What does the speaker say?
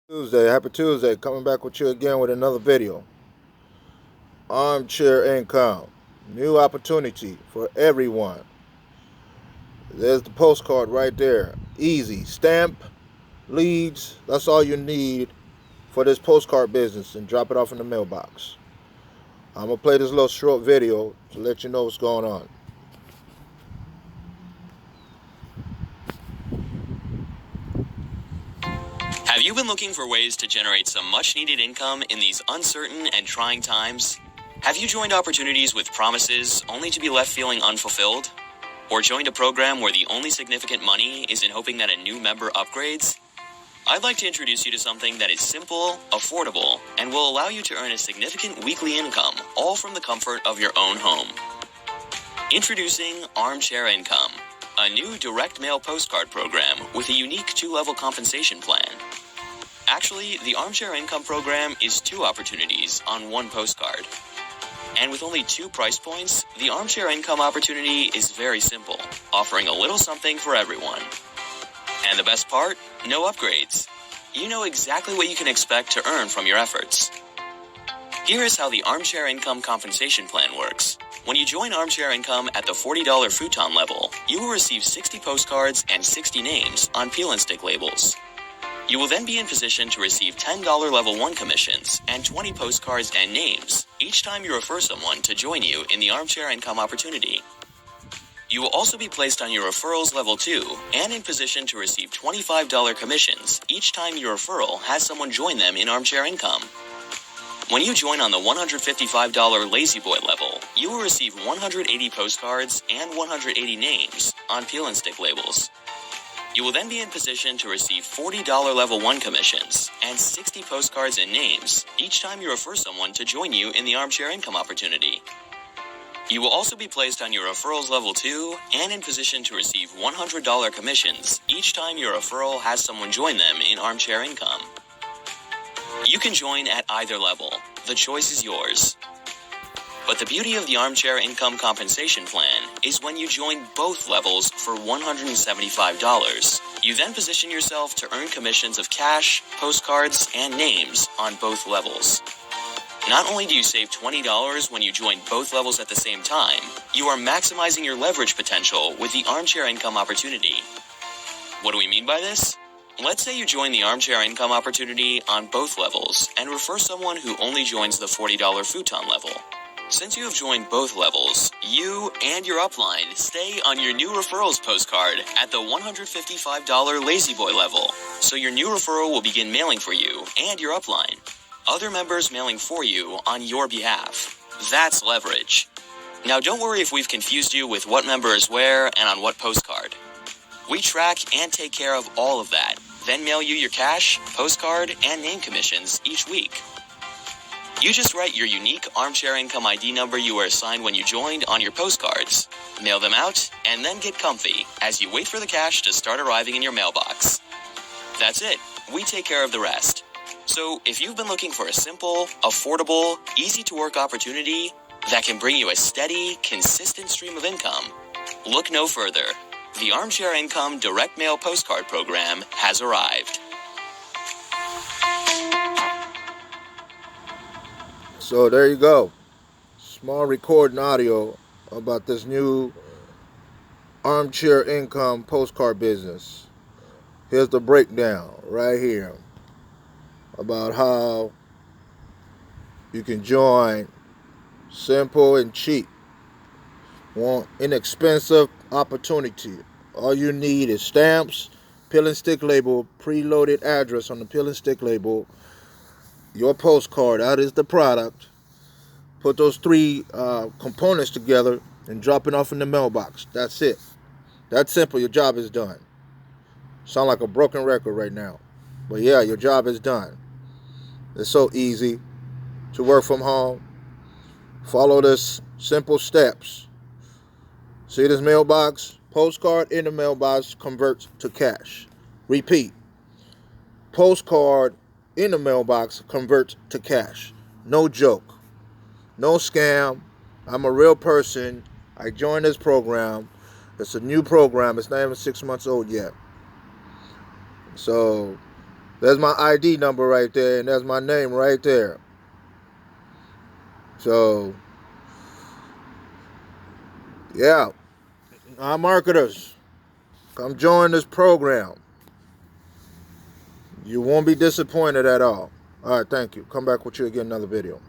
Happy Tuesday, coming back with you again with another video. Armchair income, new opportunity for everyone. There's the postcard right there. Easy, stamp, leads, that's all you need for this postcard business, and drop it off in the mailbox. I'm going to play this little short video to let you know what's going on. Have you been looking for ways to generate some much-needed income in these uncertain and trying times? Have you joined opportunities with promises only to be left feeling unfulfilled? Or joined a program where the only significant money is in hoping that a new member upgrades? I'd like to introduce you to something that is simple, affordable, and will allow you to earn a significant weekly income, all from the comfort of your own home. Introducing Armchair Income, a new direct mail postcard program with a unique 2-level compensation plan. Actually, the Armchair Income program is 2 opportunities on 1 postcard. And with only 2 price points, the Armchair Income opportunity is very simple, offering a little something for everyone. And the best part? No upgrades. You know exactly what you can expect to earn from your efforts. Here is how the Armchair Income compensation plan works. When you join Armchair Income at the $40 futon level, you will receive 60 postcards and 60 names on peel and stick labels. You will then be in position to receive $10 level 1 commissions and 20 postcards and names each time you refer someone to join you in the Armchair Income opportunity. You will also be placed on your referrals level 2 and in position to receive $25 commissions each time your referral has someone join them in Armchair Income. When you join on the $155 Lazy Boy level, you will receive 180 postcards and 180 names on peel and stick labels. You will then be in position to receive $40 level 1 commissions and 60 postcards and names each time you refer someone to join you in the Armchair Income opportunity. You will also be placed on your referrals level 2 and in position to receive $100 commissions each time your referral has someone join them in Armchair Income. You can join at either level. The choice is yours. But the beauty of the Armchair Income compensation plan is when you join both levels for $175. You then position yourself to earn commissions of cash, postcards, and names on both levels. Not only do you save $20 when you join both levels at the same time, you are maximizing your leverage potential with the Armchair Income opportunity. What do we mean by this? Let's say you join the Armchair Income opportunity on both levels and refer someone who only joins the $40 futon level. Since you have joined both levels, you and your upline stay on your new referrals postcard at the $155 Lazy Boy level, so your new referral will begin mailing for you and your upline. Other members mailing for you on your behalf. That's leverage. Now don't worry if we've confused you with what member is where and on what postcard. We track and take care of all of that, then mail you your cash, postcard, and name commissions each week. You just write your unique Armchair Income ID number you were assigned when you joined on your postcards, mail them out, and then get comfy as you wait for the cash to start arriving in your mailbox. That's it. We take care of the rest. So if you've been looking for a simple, affordable, easy-to-work opportunity that can bring you a steady, consistent stream of income, look no further. The Armchair Income direct mail postcard program has arrived. So there you go. Small recording audio about this new Armchair Income postcard business. Here's the breakdown right here about how you can join simple and cheap. Want inexpensive opportunity. All you need is stamps, peel and stick label, preloaded address on the peel and stick label, your postcard, that is the product. Put those 3 components together and drop it off in the mailbox. That's it. That's simple. Your job is done. Sound like a broken record right now. But yeah, your job is done. It's so easy to work from home. Follow this simple steps. See this mailbox? Postcard in the mailbox converts to cash. Repeat. Postcard in the mailbox converts to cash. No joke. No scam. I'm a real person. I joined this program. It's a new program. It's not even 6 months old yet. So There's my ID number right there, and there's my name right there. So, yeah, our marketers, come join this program. You won't be disappointed at all. All right, thank you. Come back with you again another video.